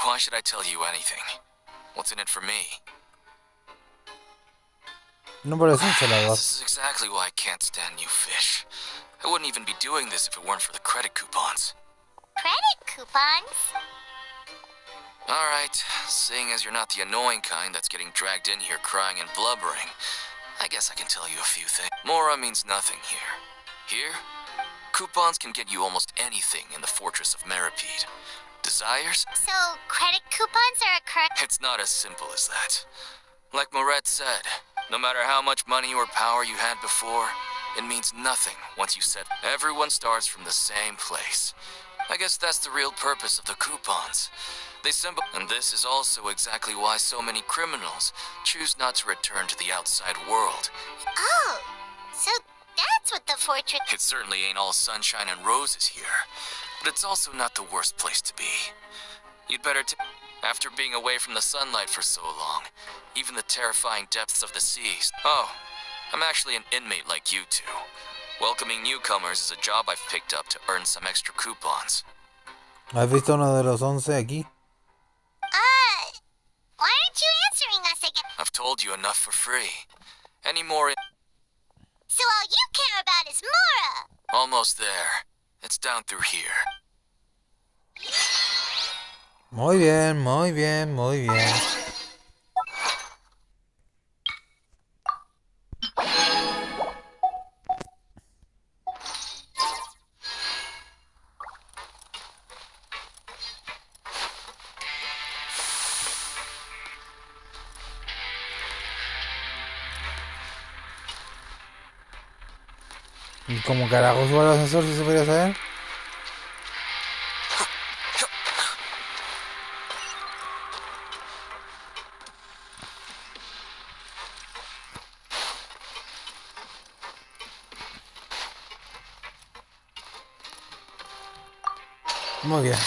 Why should I tell you anything? What's in it for me? No por eso se la hago. This is exactly why I can't stand you fish. I wouldn't even be doing this if it weren't for the credit coupons. Credit coupons? Alright, seeing as you're not the annoying kind that's getting dragged in here crying and blubbering, I guess I can tell you a few things. Mora means nothing here. Here, coupons can get you almost anything in the Fortress of Meripede. desires? So, credit coupons are a current. It's not as simple as that. Like Moret said, no matter how much money or power you had before, it means nothing once you set. Everyone starts from the same place. I guess that's the real purpose of the coupons. They symbol. And this is also exactly why so many criminals choose not to return to the outside world. Oh, so that's what the fortress. It certainly ain't all sunshine and roses here, but it's also not the worst place to be. You'd better after being away from the sunlight for so long, even the terrifying depths of the seas. Oh, I'm actually an inmate like you two. Welcoming newcomers is a job I've picked up to earn some extra coupons. ¿Has visto uno de los 11 aquí? Why aren't you answering us again? I've told you enough for free. Any more? So all you care about is Mora! Almost there. It's down through here. Muy bien, muy bien, muy bien. ¿Y cómo carajo subo al ascensor si se podría saber? Muy bien.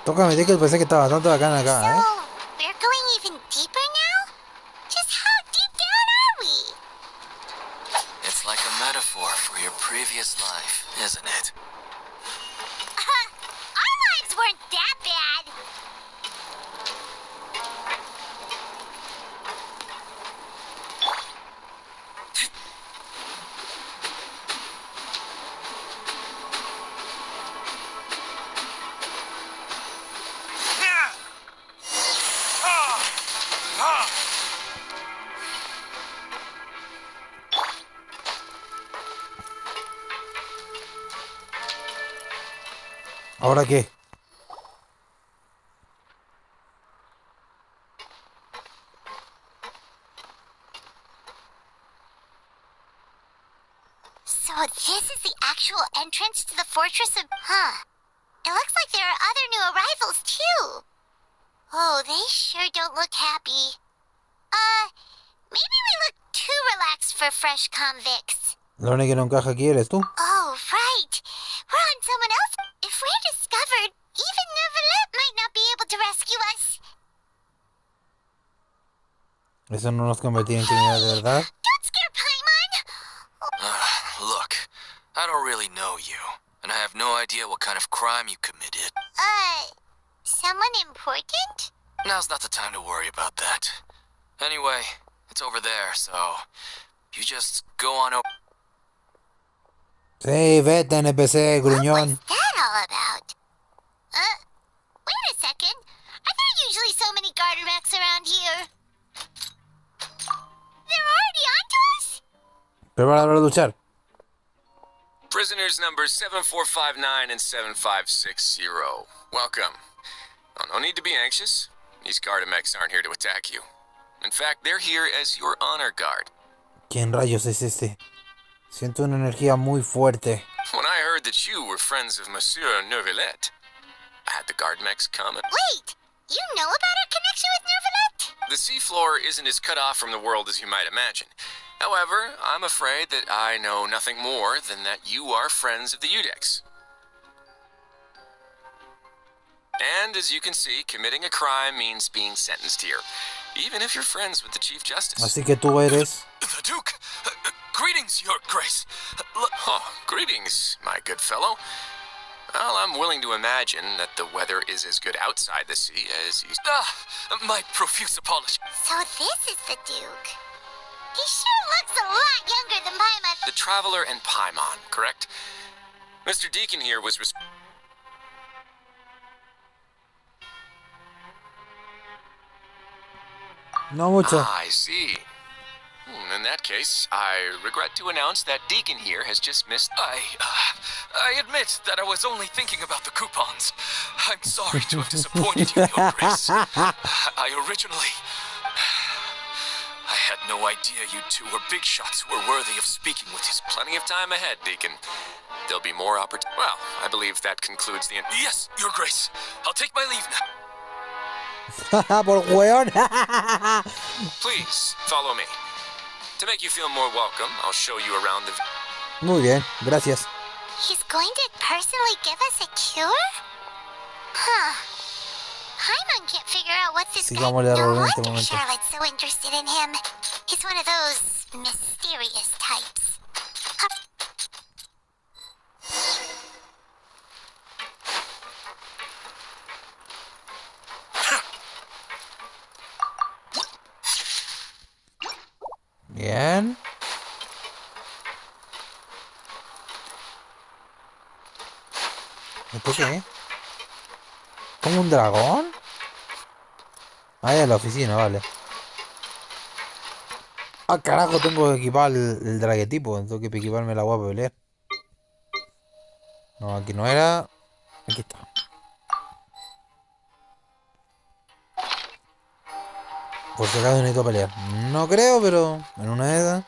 Tócame, que pensé que estaba bastante bacán acá, So, we're going even deeper now? Just how deep down are we? It's like a metaphor for your previous life, isn't it? Our lives weren't that bad. ¿Ahora qué? So this is the actual entrance to the fortress of... It looks like there are other new arrivals, too. Oh, they sure don't look happy. Maybe we look too relaxed for fresh convicts. Lo único que no encaja aquí eres tú. Oh, right. We're on someone else. If we're discovered, even Neuvillette might not be able to rescue us. Eso no nos convertirá en criminales de verdad. Don't scare Paimon! Look, I don't really know you, and I have no idea what kind of crime you committed. Someone important? Now's not the time to worry about that. Anyway, it's over there, so you just go on over. Sí, vete, NPC, gruñón. What's that all about? Wait a second. Are there usually so many Gardermacks around here? They're already onto us? Prepara para luchar. Prisoners numbers 7459 and 7560. Welcome. Oh, no need to be anxious. These Gardamex aren't here to attack you. In fact, they're here as your honor guard. ¿Quién rayos es este? Siento una energía muy fuerte. When I heard that you were friends of Monsieur Neuvillette, I had the Gardamex come and... Wait! You know about our connection with Neuvillette? The seafloor isn't as cut off from the world as you might imagine. However, I'm afraid that I know nothing more than that you are friends of the Udex. And as you can see, committing a crime means being sentenced here, even if you're friends with the Chief Justice. Así que tú eres... The Duke! Greetings, Your Grace! Greetings, my good fellow. Well, I'm willing to imagine that the weather is as good outside the sea as you... My profuse apologies. So this is the Duke. He sure looks a lot younger than Paimon. The Traveler and Paimon, correct? Mr. Deacon here was No mucho. I see. In that case, I regret to announce that Deacon here has just missed... I admit that I was only thinking about the coupons. I'm sorry to have disappointed you, Your Grace. I had no idea you two were big shots who were worthy of speaking with his... Plenty of time ahead, Deacon. There'll be more opportunities. Well, I believe that concludes the... Yes, Your Grace. I'll take my leave now. Por weón. Please, follow me. To make you feel more welcome, I'll show you around the... Muy bien, gracias. He's going to personally give us a cure? Huh. Paimon can't figure out what this guy... Sigámosle a No Raúl en este wonder momento. Charlotte's so interested in him. He's one of those mysterious types. Bien. ¿Esto qué? ¿Como un dragón? Ah, ya, la oficina, vale. Ah, carajo, tengo que equipar el draguetipo. Tengo que equiparme la guapa de pelear. No, aquí no era. Aquí está. Por si acaso necesito pelear. No creo, pero en una de esas.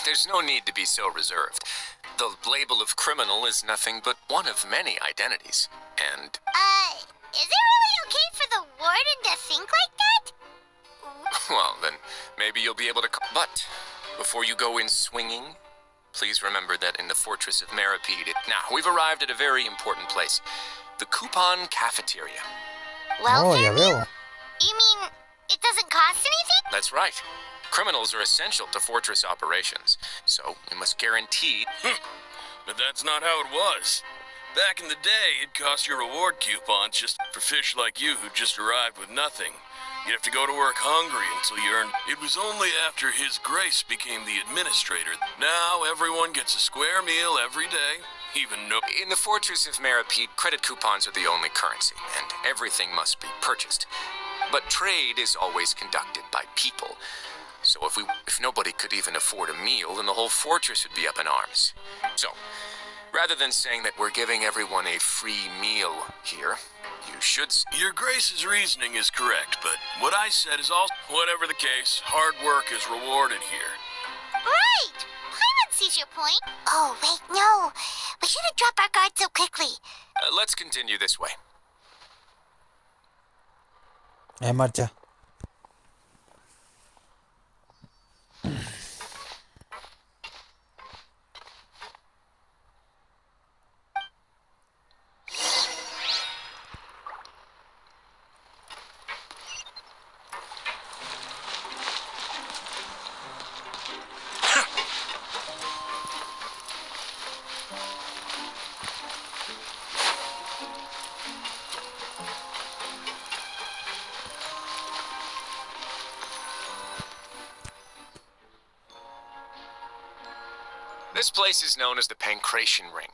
There's no need to be so reserved. The label of criminal is nothing but one of many identities. And... Is it really okay for the warden to think like that? well, then maybe you'll be able to... But before you go in swinging, please remember that in the Fortress of Meripede... Now, we've arrived at a very important place. The Coupon Cafeteria. Oh, Welfare ya meal? veo. You mean it doesn't cost anything? That's right. Criminals are essential to Fortress operations, so we must guarantee... But that's not how it was. Back in the day, it cost your reward coupons just for fish like you who just arrived with nothing. You'd have to go to work hungry until you earned... It was only after His Grace became the administrator. Now everyone gets a square meal every day, even no... In the Fortress of Meripede, credit coupons are the only currency, and everything must be purchased. But trade is always conducted by people. So if nobody could even afford a meal, then the whole fortress would be up in arms. So, rather than saying that we're giving everyone a free meal here, you should... Your Grace's reasoning is correct, but what I said is also... Whatever the case, hard work is rewarded here. Right! Paimon sees your point. Oh, wait, no. We shouldn't drop our guard so quickly. Let's continue this way. En marcha. This place is known as the Pancration Ring.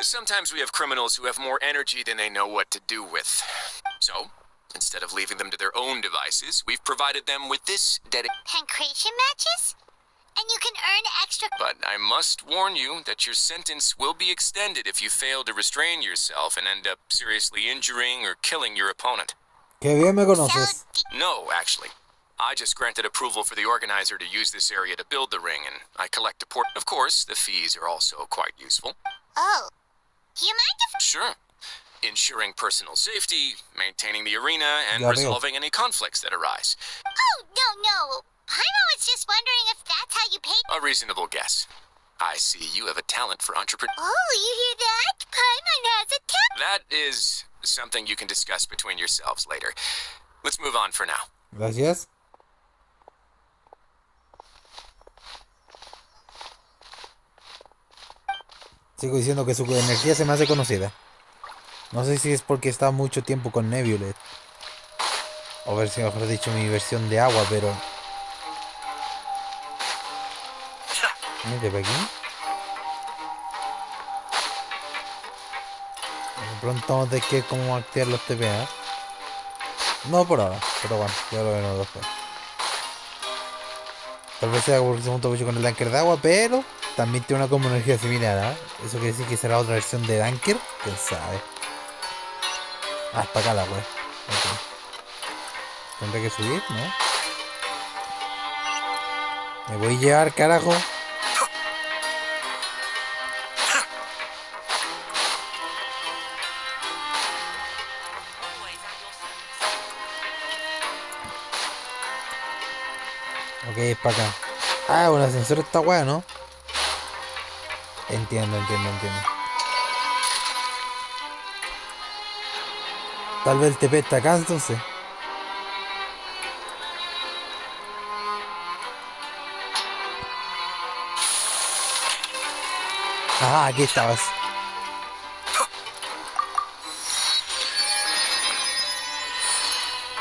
Sometimes we have criminals who have more energy than they know what to do with. So, instead of leaving them to their own devices, we've provided them with this Pancration matches? And you can earn extra... But I must warn you that your sentence will be extended if you fail to restrain yourself and end up seriously injuring or killing your opponent. Que bien me conoces. No, actually. I just granted approval for the organizer to use this area to build the ring, and I collect a port. Of course, the fees are also quite useful. Oh. Do you mind if... Sure. Ensuring personal safety, maintaining the arena, and Ya veo. resolving any conflicts that arise. Oh, no. Paimon was just wondering if that's how you pay... A reasonable guess. I see you have a talent for entrepreneur. Oh, you hear that? Paimon has a talent. That is something you can discuss between yourselves later. Let's move on for now. Gracias. Sigo diciendo que su energía se me hace conocida. No sé si es porque está mucho tiempo con Nebula. O ver si mejor dicho mi versión de agua, pero... Mete para aquí. De pronto vamos a tener que ver cómo activar los TPA. No por ahora, pero bueno, ya lo veremos después. Tal vez sea porque se junta mucho con el Danker de agua, pero también tiene una como energía similar, ¿ah? Eso quiere decir que será otra versión de Danker, quién sabe. Ah, es para acá la wea. Ok. Tendré que subir, ¿no? Me voy a llevar, carajo. Ok, es para acá. Ah, un ascensor esta wea, ¿no? Entiendo. Tal vez el TP está acá entonces. Ajá, aquí estabas.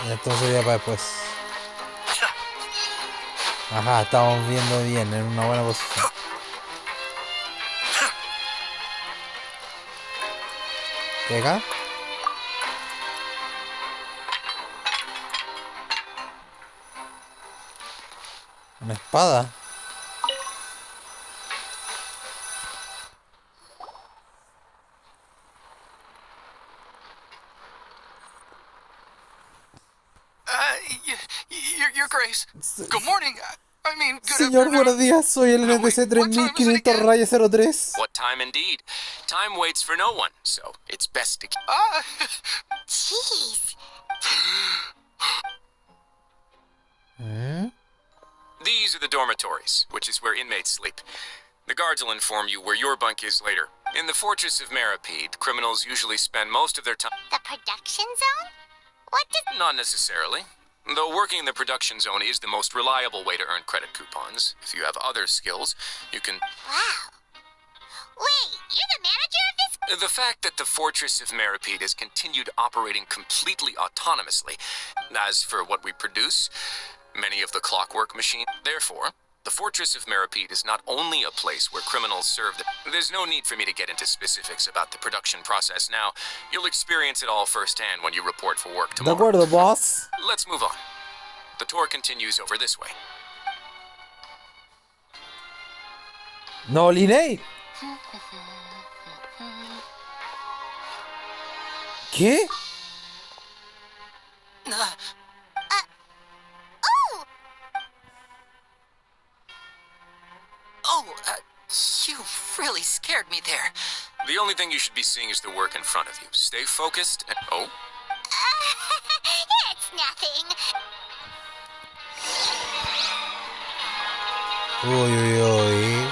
Y entonces ya para después. Ajá, estamos viendo bien, en una buena posición. ¿Qué acá? Una espada. Your Grace. Good morning. I mean, good Señor, buenos afternoon. días. Soy el NTC Wait, what time is it 3500 again? raya 03. What time indeed? Time waits for no one, so it's best to... Jeez. ¿Eh? These are the dormitories, which is where inmates sleep. The guards will inform you where your bunk is later. In the fortress of Maripede, criminals usually spend most of their time... The production zone? What does... Not necessarily. Though working in the production zone is the most reliable way to earn credit coupons. If you have other skills, you can... Wow. Wait, you're the manager of this? The fact that the Fortress of Maripede has continued operating completely autonomously. As for what we produce, many of the clockwork machines... Therefore, the Fortress of Maripede is not only a place where criminals serve the... There's no need for me to get into specifics about the production process now. You'll experience it all firsthand when you report for work De tomorrow. acuerdo, boss. Let's move on. The tour continues over this way. No, Linei. ¿Qué? You really scared me there. The only thing you should be seeing is the work in front of you. Stay focused and... Oh? It's nothing. Uy.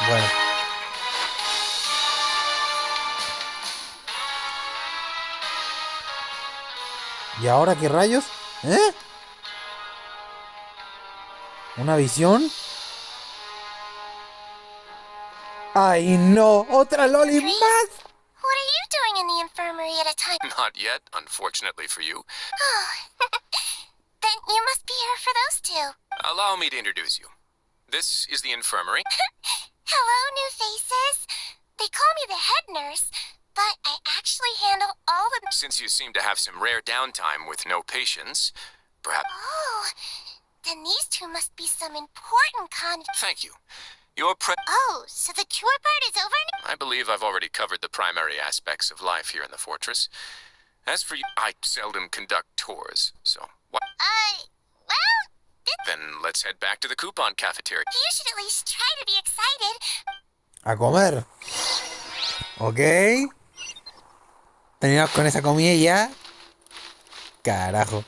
Bueno. ¿Y ahora qué rayos? ¿Eh? ¿Una visión? ¡Ay, no! ¡Otra loli más! What are you doing in the infirmary at a time? Not yet, unfortunately for you. Then you must be here for those two. Allow me to introduce you. This is the infirmary. Hello, new faces. They call me the head nurse, but I actually handle all the... Since you seem to have some rare downtime with no patients, perhaps... Oh, then these two must be some important Thank you. Your Oh, so the tour part is over now? I believe I've already covered the primary aspects of life here in the fortress. As for you, I seldom conduct tours, so... What? Well, Then let's head back to the coupon cafeteria. you should at least try to be excited. A comer. Ok. Terminamos con esa comida y ya. Carajo.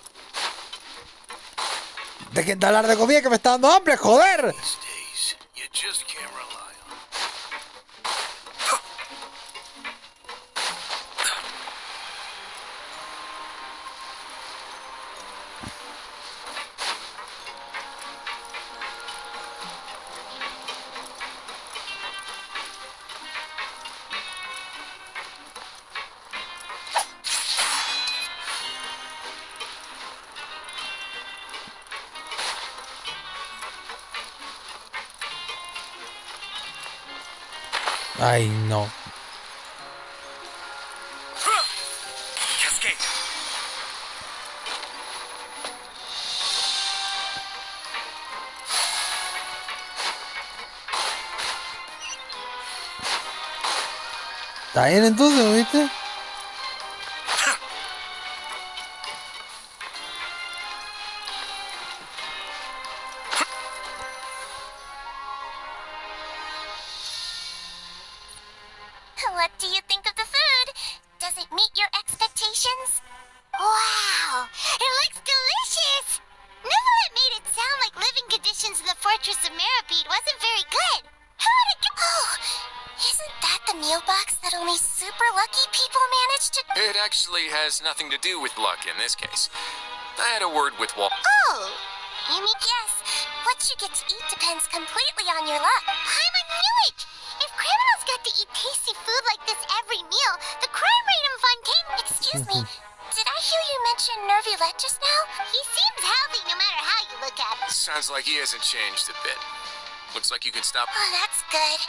Dejen de hablar de comida que me está dando hambre, joder. These days, you just can't rely on. Ay, no. Cascade. ¿Está bien entonces, viste? What do you think of the food? Does it meet your expectations? Wow, it looks delicious! Neverlet made it sound like living conditions in the Fortress of Meripede wasn't very good. How would it go? Oh, isn't that the meal box that only super lucky people manage to... It actually has nothing to do with luck in this case. I had a word with Walt. Oh, you mean yes. What you get to eat depends completely on your luck. Paimon knew it! If criminals got to eat tasty food like this every meal, the crime rate in Fontaine... Excuse me, did I hear you mention Nervulette just now? He seems healthy no matter how you look at him. Sounds like he hasn't changed a bit. Looks like you can stop. Oh, that's good.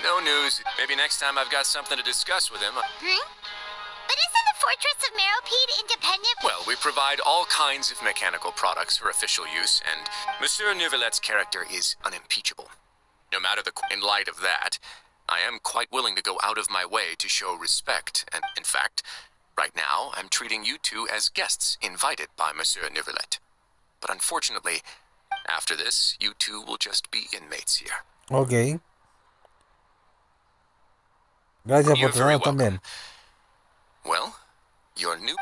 No news. Maybe next time I've got something to discuss with him. But isn't the Fortress of Meripede independent? Well, we provide all kinds of mechanical products for official use, and Monsieur Nervulet's character is unimpeachable. No matter the... In light of that, I am quite willing to go out of my way to show respect, and in fact, right now, I'm treating you two as guests invited by Monsieur Nervulet. But unfortunately, after this, you two will just be inmates here. Ok. Gracias por You're very traernos también. Well, your new...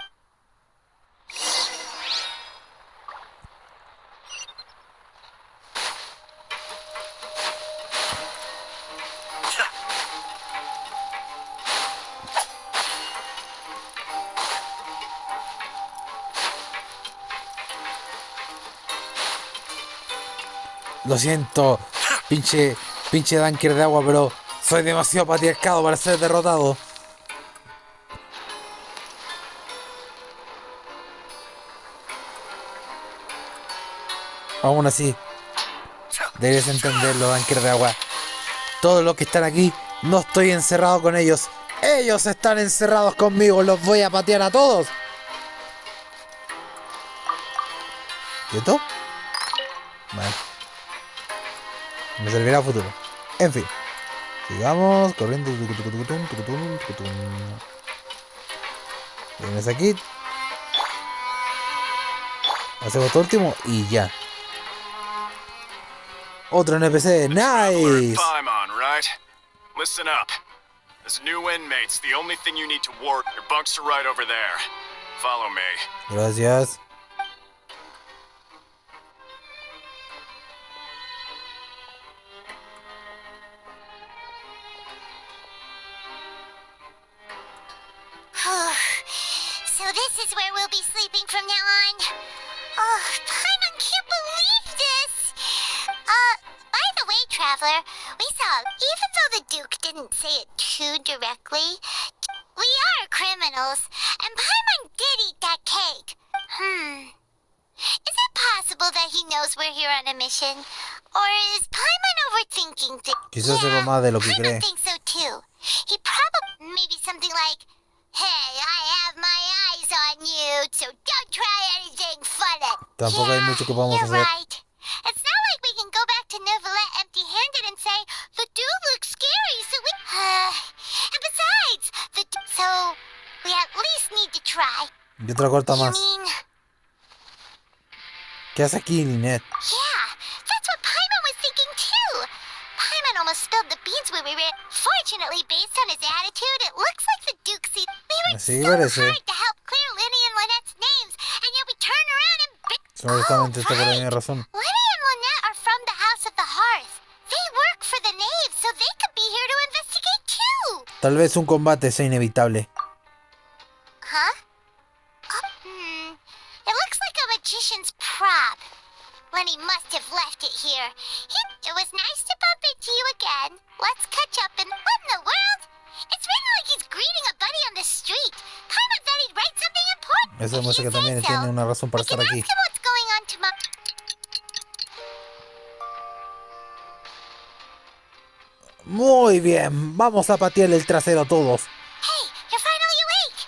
Lo siento, pinche Danker de agua, pero soy demasiado patriarcado para ser derrotado. Aún así, debes entenderlo, Danker de agua. Todos los que están aquí, no estoy encerrado con ellos. Ellos están encerrados conmigo, los voy a patear a todos. ¿Quieto? Vale. Me servirá a futuro. En fin. Sigamos corriendo. Vienes aquí. Hacemos esto último y ya. Otro NPC. Nice. Paimon, right? Listen up. As new inmates, the only thing you need to ward, your bunks are right over there. Follow me. Gracias. So this is where we'll be sleeping from now on. Oh, Paimon can't believe this. By the way, Traveler, we saw, even though the Duke didn't say it too directly, we are criminals, and Paimon did eat that cake. Is it possible that he knows we're here on a mission? Or is Paimon overthinking things? Quizás sepa más de lo que cree. Paimon thinks so too. He probably, maybe something like, hey, I have my eyes on you, so don't try anything funny. Tampoco hay mucho que podamos you're hacer. right. It's not like we can go back to Nervulet empty-handed and say, the dude looks scary, so we... and besides, so we at least need to try. Y otra corta You más. mean... ¿Qué hace aquí, Ninette? Yeah, that's what Paimon was thinking too. Paimon almost spilled the beans when we ran. Fortunately, based on his attitude, it looks like the Duke sees. We worked Así so parece. hard to help clear Lenny and Lynette's names, and yet we turn around and... Supuestamente está por la misma razón. Lenny and Lynette are from the House of the Hearth. They work for the Knaves, so they could be here to investigate too. Tal vez un combate sea inevitable. Huh? It looks like a magician's prop. Lenny must have left it here. It was nice to bump into you again. Let's catch up and... What in the world? It's written like he's greeting a buddy on the street. Paimon thought he'd write something important. Eso He demuestra que said también so. tiene una razón para We can estar ask aquí. him what's going on tomorrow. Muy bien, vamos a patearle el trasero a todos. Hey, you're finally awake!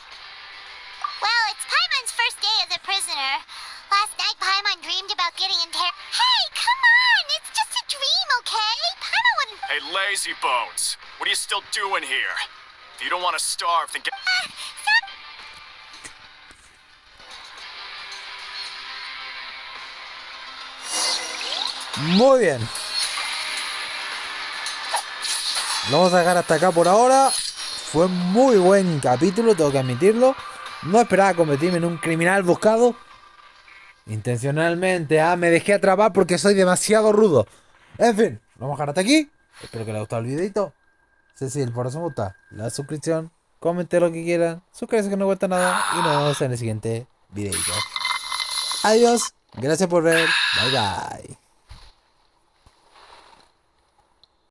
Well, it's Paimon's first day as a prisoner. Last night, Paimon dreamed about getting Hey, come on! It's just a dream, okay? Paimon wouldn't... Hey, lazy bones. What are you still doing here? If you don't want to starve, then get... Muy bien. Lo vamos a dejar hasta acá por ahora. Fue muy buen capítulo, tengo que admitirlo. No esperaba convertirme en un criminal buscado intencionalmente. Me dejé atrapar porque soy demasiado rudo. En fin, lo vamos a dejar hasta aquí. Espero que les haya gustado el videito. Si el corazón gusta, la suscripción, comenten lo que quieran, suscríbanse que no cuesta nada y nos vemos en el siguiente videito. Adiós, gracias por ver, bye bye.